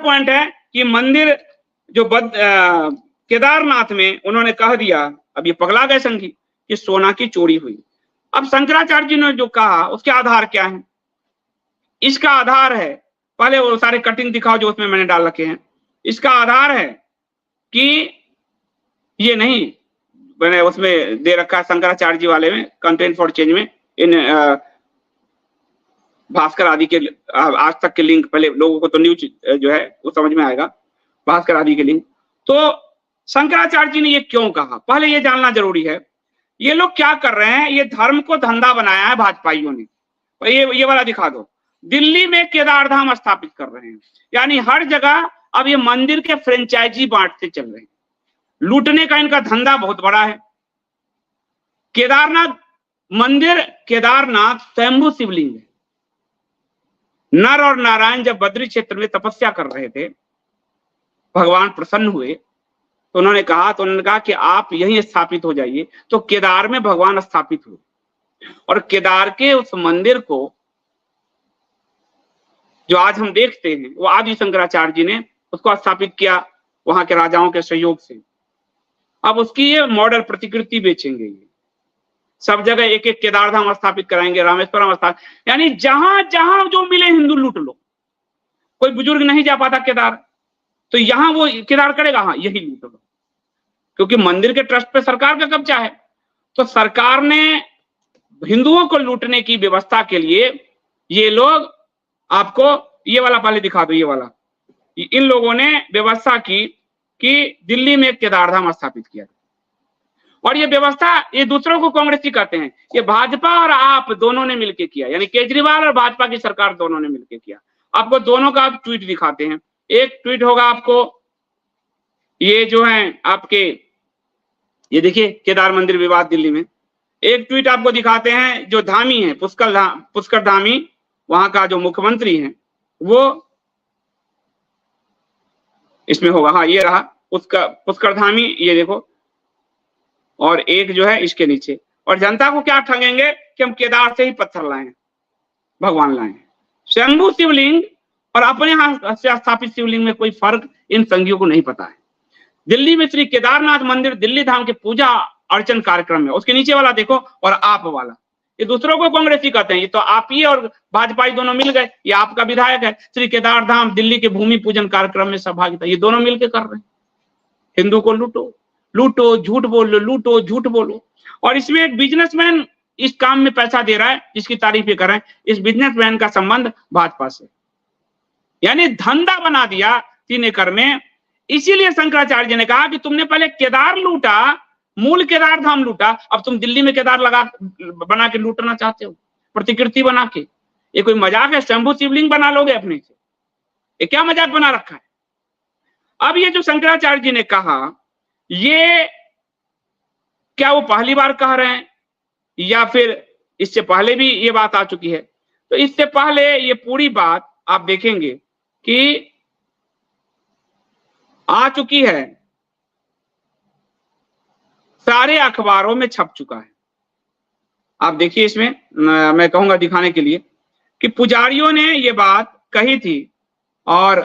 Point है कि मंदिर जो केदारनाथ में उन्होंने कह दिया, अब ये पगला गए संघी कि सोना की चोरी हुई। अब शंकराचार्य जी ने जो कहा उसके आधार क्या है? इसका आधार है, पहले वो सारे कटिंग दिखाओ जो उसमें मैंने डाल रखे हैं। इसका आधार है कि ये नहीं, मैंने उसमें दे रखा है शंकराचार्य जी वाले में, कंटेंट फॉर चेंज में, इन भास्कर आदि के आज तक के लिंक, पहले लोगों को तो न्यूज जो है वो समझ में आएगा, भास्कर आदि के लिंक। तो शंकराचार्य जी ने ये क्यों कहा, पहले ये जानना जरूरी है। ये लोग क्या कर रहे हैं, ये धर्म को धंधा बनाया है भाजपाइयों ने। ये वाला दिखा दो, दिल्ली में केदार धाम स्थापित कर रहे हैं, यानी हर जगह अब ये मंदिर के फ्रेंचाइजी बांटते चल रहे हैं। लूटने का इनका धंधा बहुत बड़ा है। केदारनाथ मंदिर, केदारनाथ स्वयंभू शिवलिंग है। नर और नारायण जब बद्री क्षेत्र में तपस्या कर रहे थे, भगवान प्रसन्न हुए तो उन्होंने कहा कि आप यहीं स्थापित हो जाइए। तो केदार में भगवान स्थापित हुए और केदार के उस मंदिर को जो आज हम देखते हैं वो आदि शंकराचार्य जी ने उसको स्थापित किया वहां के राजाओं के सहयोग से। अब उसकी ये मॉडल प्रतिकृति बेचेंगे, ये सब जगह एक एक केदार धाम स्थापित कराएंगे, रामेश्वरम स्थापित, यानी जहां जहां जो मिले हिंदू लूट लो। कोई बुजुर्ग नहीं जा पाता केदार, तो यहां वो केदार करेगा, हाँ यही लूट लो, क्योंकि मंदिर के ट्रस्ट पे सरकार का कब्जा है। तो सरकार ने हिंदुओं को लूटने की व्यवस्था के लिए ये लोग, आपको ये वाला पहले दिखा दो, ये वाला, इन लोगों ने व्यवस्था की कि दिल्ली में केदार धाम स्थापित किया। और ये व्यवस्था ये दूसरों को कांग्रेसी कहते हैं, ये भाजपा और आप दोनों ने मिलकर किया, यानी केजरीवाल और भाजपा की सरकार दोनों ने मिलकर किया। आपको दोनों का ट्वीट दिखाते हैं। एक ट्वीट होगा आपको, ये जो है आपके, ये देखिए केदार मंदिर विवाद दिल्ली में। एक ट्वीट आपको दिखाते हैं जो धामी है, पुष्कर धामी, वहां का जो मुख्यमंत्री है, वो इसमें होगा, हाँ ये रहा पुष्कर धामी, ये देखो। और एक जो है इसके नीचे, और जनता को क्या ठगेंगे कि हम केदार से ही पत्थर लाए, भगवान लाए। स्वयंभू शिवलिंग और अपने यहां से स्थापित शिवलिंग में कोई फर्क इन संघियों को नहीं पता है। दिल्ली में श्री केदारनाथ मंदिर दिल्ली धाम के पूजा अर्चन कार्यक्रम में, उसके नीचे वाला देखो, और आप वाला, ये दूसरों को कांग्रेसी कहते हैं। ये तो आप ही और भाजपा दोनों मिल गए, ये आपका विधायक है, श्री केदार धाम दिल्ली के भूमि पूजन कार्यक्रम में सहभागिता, ये दोनों मिलकर कर रहे हैं। हिंदू को लूटो, लूटो झूठ बोलो, लूटो झूठ बोलो। और इसमें एक बिजनेसमैन इस काम में पैसा दे रहा है, जिसकी तारीफ ये कर रहे हैं। इस बिजनेसमैन का संबंध भाजपा से, यानी धंधा बना दिया 3 एकड़ में। इसीलिए शंकराचार्य जी ने कहा कि तुमने पहले केदार लूटा, मूल केदार धाम लूटा, अब तुम दिल्ली में केदार बना के लूटना चाहते हो, प्रतिकृति बना के। ये कोई मजाक है? शंभू शिवलिंग बना लोगे अपने से, ये क्या मजाक बना रखा है? अब ये जो शंकराचार्य जी ने कहा, ये क्या वो पहली बार कह रहे हैं या फिर इससे पहले भी ये बात आ चुकी है? तो इससे पहले ये पूरी बात आप देखेंगे कि आ चुकी है, सारे अखबारों में छप चुका है। आप देखिए, इसमें मैं कहूंगा दिखाने के लिए कि पुजारियों ने ये बात कही थी। और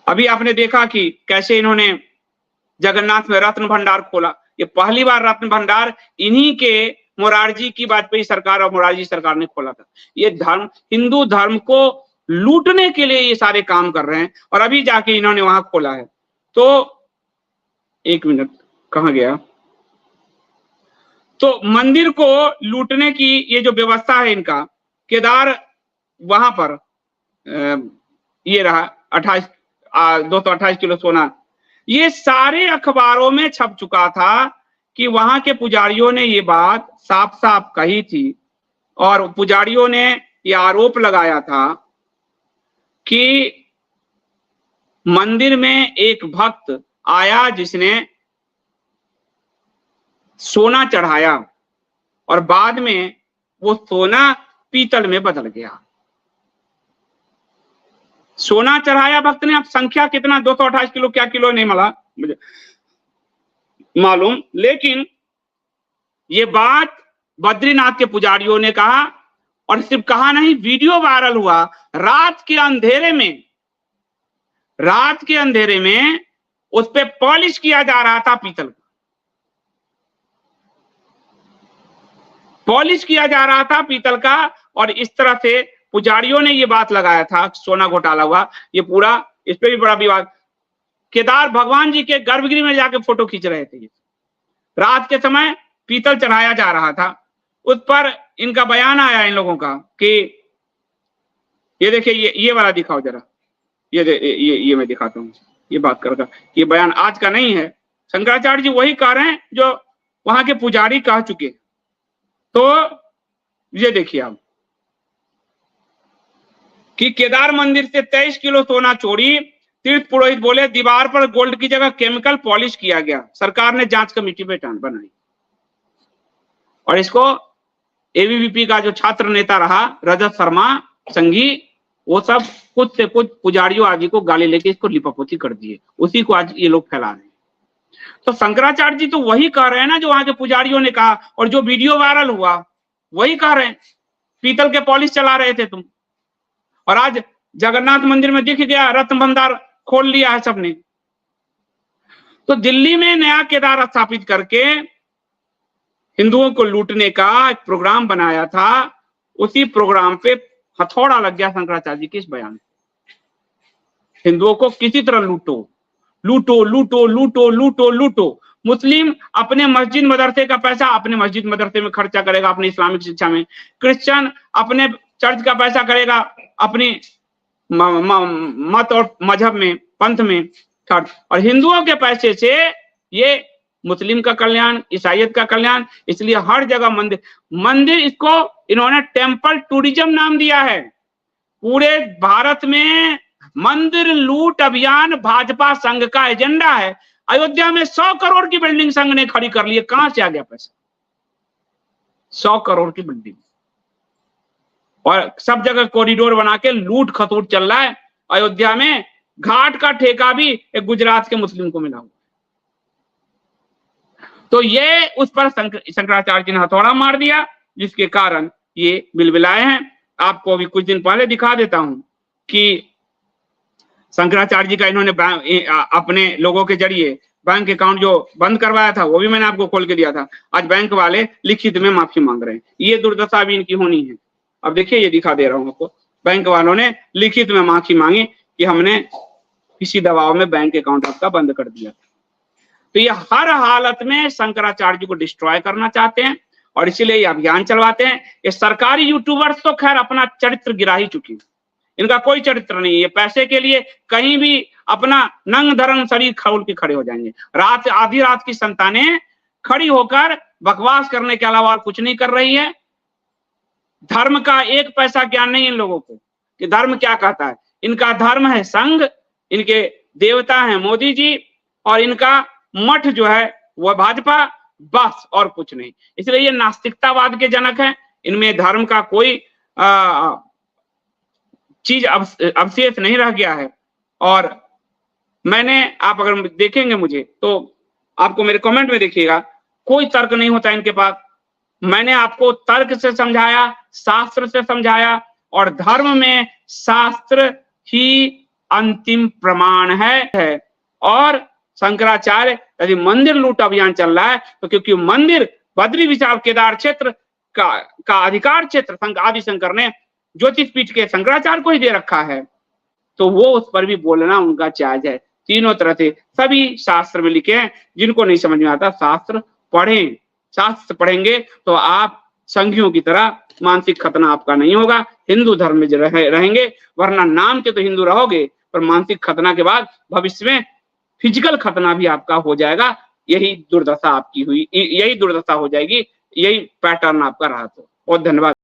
अभी आपने देखा कि कैसे इन्होंने जगन्नाथ में रत्न भंडार खोला। ये पहली बार रत्न भंडार इन्हीं के मोरारजी की वाजपेयी सरकार और मोरारजी सरकार ने खोला था। ये धर्म, हिंदू धर्म को लूटने के लिए ये सारे काम कर रहे हैं, और अभी जाके इन्होंने वहां खोला है। तो एक मिनट, कहां गया? तो मंदिर को लूटने की ये जो व्यवस्था है इनका, केदार वहां पर ये रहा 228 किलो सोना, ये सारे अखबारों में छप चुका था कि वहां के पुजारियों ने ये बात साफ साफ कही थी। और पुजारियों ने ये आरोप लगाया था कि मंदिर में एक भक्त आया जिसने सोना चढ़ाया और बाद में वो सोना पीतल में बदल गया। सोना चढ़ाया भक्त ने, अब संख्या कितना 228 किलो क्या किलो नहीं मिला मुझे मालूम, लेकिन ये बात बद्रीनाथ के पुजारियों ने कहा। और सिर्फ कहा नहीं, वीडियो वायरल हुआ रात के अंधेरे में उस पे पॉलिश किया जा रहा था, पीतल का पॉलिश किया जा रहा था पीतल का। और इस तरह से पुजारियों ने ये बात लगाया था, सोना घोटाला हुआ, ये पूरा, इस पे भी बड़ा विवाद। केदार भगवान जी के गर्भगृह में जाके फोटो खींच रहे थे, रात के समय पीतल चढ़ाया जा रहा था। उस पर इनका बयान आया इन लोगों का कि ये देखिए, ये वाला दिखाओ जरा, ये मैं दिखाता हूँ, ये बात करता, ये बयान आज का नहीं है, शंकराचार्य जी वही कह रहे हैं जो वहां के पुजारी कह चुके। तो ये देखिए आप कि केदार मंदिर से 23 किलो सोना चोरी, तीर्थ पुरोहित बोले दीवार पर गोल्ड की जगह केमिकल पॉलिश किया गया, सरकार ने जांच कमेटी बनाई। और इसको एबीवीपी का जो छात्र नेता रहा रजत शर्मा संघी, वो सब कुछ से कुछ पुजारियों आदि को गाली लेके इसको लिपापोती कर दिए, उसी को आज ये लोग फैला रहे हैं। तो शंकराचार्य जी तो वही कह रहे हैं ना जो वहां के पुजारियों ने कहा, और जो वीडियो वायरल हुआ वही कह रहे हैं, पीतल के पॉलिश चला रहे थे तुम। और आज जगन्नाथ मंदिर में दिख गया, रत्न भंडार खोल लिया है सबने। तो दिल्ली में नया केदार स्थापित करके हिंदुओं को लूटने का एक प्रोग्राम बनाया था, उसी प्रोग्राम पे हथौड़ा लग गया शंकराचार्य जी के इस बयान। हिंदुओं को किसी तरह लूटो लूटो लूटो लूटो लूटो लूटो। मुस्लिम अपने मस्जिद मदरसे का पैसा अपने मस्जिद मदरसे में खर्चा करेगा, अपनी इस्लामिक शिक्षा में। क्रिश्चियन अपने चर्च का पैसा करेगा अपनी मत और मजहब में, पंथ में खर्च। और हिंदुओं के पैसे से ये मुस्लिम का कल्याण, ईसाइयत का कल्याण। इसलिए हर जगह मंदिर इसको इन्होंने टेम्पल टूरिज्म नाम दिया है। पूरे भारत में मंदिर लूट अभियान भाजपा संघ का एजेंडा है। अयोध्या में 100 करोड़ की बिल्डिंग संघ ने खड़ी कर ली है। कहां से आ गया पैसा? 100 करोड़ की बिल्डिंग, और सब जगह कॉरिडोर बना के लूट खसोट चल रहा है। अयोध्या में घाट का ठेका भी एक गुजरात के मुस्लिम को मिला हुआ। तो ये उस पर शंकराचार्य जी ने हथौड़ा मार दिया, जिसके कारण ये बिलबिलाए हैं। आपको अभी कुछ दिन पहले दिखा देता हूं कि शंकराचार्य जी का इन्होंने अपने लोगों के जरिए बैंक अकाउंट जो बंद करवाया था, वो भी मैंने आपको खोल के दिया था। आज बैंक वाले लिखित में माफी मांग रहे हैं। ये दुर्दशा भी इनकी होनी है। अब देखिए, ये दिखा दे रहा हूं आपको, बैंक वालों ने लिखित में माफी मांगी कि हमने किसी दबाव में बैंक अकाउंट आपका बंद कर दिया। तो ये हर हालत में शंकराचार्य जी को डिस्ट्रॉय करना चाहते हैं, और इसीलिए ये अभियान चलवाते हैं। ये सरकारी यूट्यूबर्स तो खैर अपना चरित्र गिरा ही चुके हैं, इनका कोई चरित्र नहीं है। पैसे के लिए कहीं भी अपना नंग धरम शरीर खोल के खड़े हो जाएंगे। रात, आधी रात की संतानें खड़ी होकर बकवास करने के अलावा कुछ नहीं कर रही है। धर्म का एक पैसा ज्ञान नहीं इन लोगों को कि धर्म क्या कहता है। इनका धर्म है संघ, इनके देवता है मोदी जी, और इनका मठ जो है वह भाजपा, बस और कुछ नहीं। इसलिए ये नास्तिकतावाद के जनक हैं। इनमें धर्म का कोई चीज अवशेष नहीं रह गया है। और मैंने, आप अगर देखेंगे मुझे तो आपको मेरे कमेंट में देखिएगा, कोई तर्क नहीं होता इनके पास। मैंने आपको तर्क से समझाया, शास्त्र से समझाया, और धर्म में शास्त्र ही अंतिम प्रमाण है। और शंकराचार्य यदि मंदिर लूट अभियान चल रहा है तो क्योंकि मंदिर बद्री विशाल केदार क्षेत्र का अधिकार क्षेत्र आदि शंकर ने ज्योतिष पीठ के शंकराचार्य को ही दे रखा है, तो वो उस पर भी बोलना उनका जायज है। तीनों तरह से सभी शास्त्र में लिखे हैं। जिनको नहीं समझ में आता शास्त्र पढ़ें, शास्त्र पढ़ेंगे तो आप संघियों की तरह मानसिक खतना आपका नहीं होगा, हिंदू धर्म में रहेंगे। वरना नाम के तो हिंदू रहोगे, पर मानसिक खतना के बाद भविष्य में फिजिकल खतना भी आपका हो जाएगा। यही दुर्दशा आपकी हुई, यही दुर्दशा हो जाएगी, यही पैटर्न आपका रहा। तो बहुत धन्यवाद।